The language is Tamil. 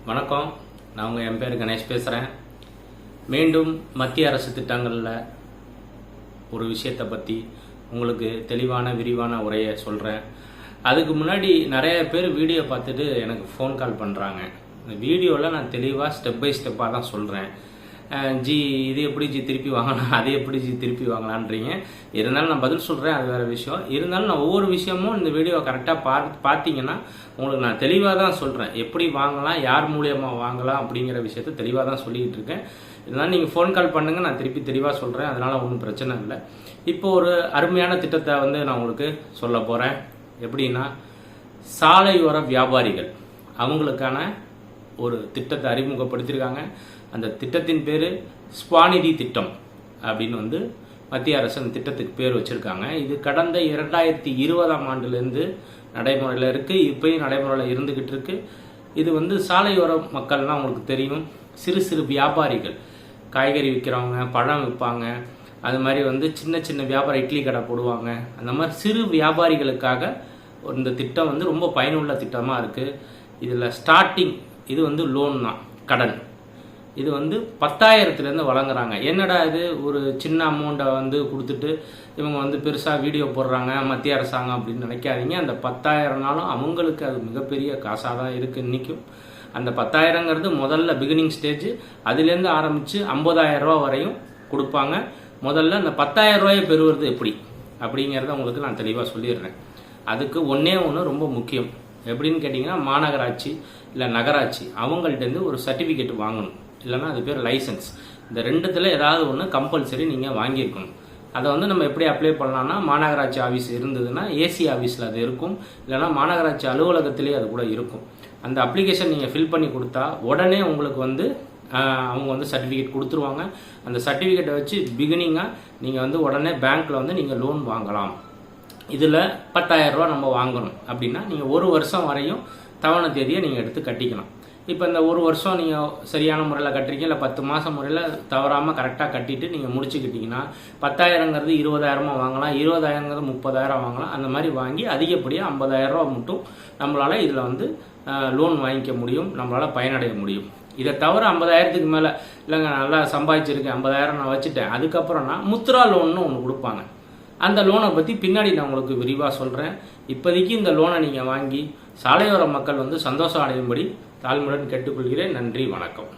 வணக்கம். நான் என் பேர் கணேஷ் பேசுகிறேன். மீண்டும் மத்திய அரசு திட்டங்களில் ஒரு விஷயத்தை பற்றி உங்களுக்கு தெளிவான விரிவான உரையை சொல்கிறேன். அதுக்கு முன்னாடி நிறைய பேர் வீடியோ பார்த்துட்டு எனக்கு ஃபோன் கால் பண்ணுறாங்க. இந்த வீடியோவில் நான் தெளிவாக ஸ்டெப் பை ஸ்டெப்பாக தான் சொல்கிறேன். இது எப்படி திருப்பி வாங்கலாம், அது எப்படி திருப்பி வாங்கலான்றீங்க. இருந்தாலும் நான் பதில் சொல்கிறேன், அது வேறு விஷயம். இருந்தாலும் நான் ஒவ்வொரு விஷயமும் இந்த வீடியோவை கரெக்டாக பார்த்தீங்கன்னா உங்களுக்கு நான் தெளிவாக தான் சொல்கிறேன். எப்படி வாங்கலாம், யார் மூலியமாக வாங்கலாம் அப்படிங்கிற விஷயத்த தெளிவாக தான் சொல்லிக்கிட்டு இருக்கேன். இருந்தாலும் நீங்கள் ஃபோன் கால் பண்ணுங்கள், நான் திருப்பி தெளிவாக சொல்கிறேன். அதனால் ஒன்றும் பிரச்சனை இல்லை. இப்போ ஒரு அருமையான திட்டத்தை நான் உங்களுக்கு சொல்ல போகிறேன். எப்படின்னா, சாலையோர வியாபாரிகள் அவங்களுக்கான ஒரு திட்டத்தை அறிமுகப்படுத்தியிருக்காங்க. அந்த திட்டத்தின் பேர் ஸ்வாநிதி திட்டம் அப்படின்னு மத்திய அரசு அந்த திட்டத்துக்கு பேர் வச்சுருக்காங்க. இது கடந்த 2020ஆம் ஆண்டுலேருந்து நடைமுறையில் இருக்குது. இப்போயும் நடைமுறையில் இருந்துக்கிட்டு இருக்கு. இது சாலையோர மக்கள்லாம் உங்களுக்கு தெரியும், சிறு சிறு வியாபாரிகள், காய்கறி விற்கிறவங்க, பழம் விற்பாங்க, அது மாதிரி சின்ன சின்ன வியாபாரம், இட்லி கடை போடுவாங்க. அந்த மாதிரி சிறு வியாபாரிகளுக்காக இந்த திட்டம் ரொம்ப பயனுள்ள திட்டமாக இருக்குது. இதில் ஸ்டார்டிங் இது லோன் தான், கடன். இது 10,000லேருந்து வழங்குறாங்க. என்னடா இது ஒரு சின்ன அமௌண்ட்டை கொடுத்துட்டு இவங்க பெருசாக வீடியோ போடுறாங்க மத்திய அரசாங்கம் அப்படின்னு நினைக்காதீங்க. அந்த 10,000நாலும் அவங்களுக்கு அது மிகப்பெரிய காசாக தான் இருக்குது இன்றைக்கும். அந்த 10,000ங்கிறது முதல்ல பிகினிங் ஸ்டேஜ். அதுலேருந்து ஆரம்பித்து 50,000 ரூபா வரையும் கொடுப்பாங்க. முதல்ல அந்த 10,000 ரூபாயை பெறுவது எப்படி அப்படிங்கிறத உங்களுக்கு நான் தெளிவாக சொல்லிடுறேன். அதுக்கு ஒன்றே ரொம்ப முக்கியம். எப்படின்னு கேட்டிங்கன்னா, மாநகராட்சி இல்லை நகராட்சி அவங்கள்ட்டேருந்து ஒரு சர்டிஃபிகேட் வாங்கணும், இல்லைனா அது பேர் லைசன்ஸ். இந்த ரெண்டுத்தில் ஏதாவது ஒன்று கம்பல்சரி நீங்கள் வாங்கியிருக்கணும். அதை நம்ம எப்படி அப்ளை பண்ணலான்னா, மாநகராட்சி ஆஃபீஸ் இருந்ததுன்னா ஏசி ஆஃபீஸில் அது இருக்கும், இல்லைனா மாநகராட்சி அலுவலகத்திலே அது கூட இருக்கும். அந்த அப்ளிகேஷன் நீங்கள் ஃபில் பண்ணி கொடுத்தா உடனே உங்களுக்கு அவங்க சர்டிஃபிகேட் கொடுத்துருவாங்க. அந்த சர்டிஃபிகேட்டை வச்சு பிகினிங்காக நீங்கள் உடனே பேங்க்கில் நீங்கள் லோன் வாங்கலாம். இதில் 10,000 ரூபா நம்ம வாங்கணும் அப்படின்னா நீங்கள் 1 வருஷம் வரையும் தவணை தேதியை நீங்கள் எடுத்து கட்டிக்கலாம். இப்போ இந்த 1 வருஷம் நீங்கள் சரியான முறையில் கட்டுறீங்க, இல்லை 10 மாதம் முறையில் தவறாமல் கரெக்டாக கட்டிட்டு நீங்கள் முடிச்சுக்கிட்டிங்கன்னா 10,000ங்கிறது 20,000 வாங்கலாம், 20,000ங்கிறது 30,000 வாங்கலாம். அந்த மாதிரி வாங்கி அதிகப்படியாக 50,000 ரூபா மட்டும் நம்மளால் இதில் லோன் வாங்கிக்க முடியும், நம்மளால் பயனடைய முடியும். இதை தவிர 50,000க்கு மேலே இல்லைங்க நல்லா சம்பாதிச்சிருக்கேன், 50,000 நான் வச்சுட்டேன், அதுக்கப்புறம்னா முத்ரா லோன்னு ஒன்று கொடுப்பாங்க. அந்த லோனை பற்றி பின்னாடி நான் உங்களுக்கு விரிவாக சொல்கிறேன். இப்போதைக்கு இந்த லோனை நீங்கள் வாங்கி சாலையோர மக்கள் சந்தோஷம் அடையும்படி தாழ்மையுடன் கேட்டுக்கொள்கிறேன். நன்றி, வணக்கம்.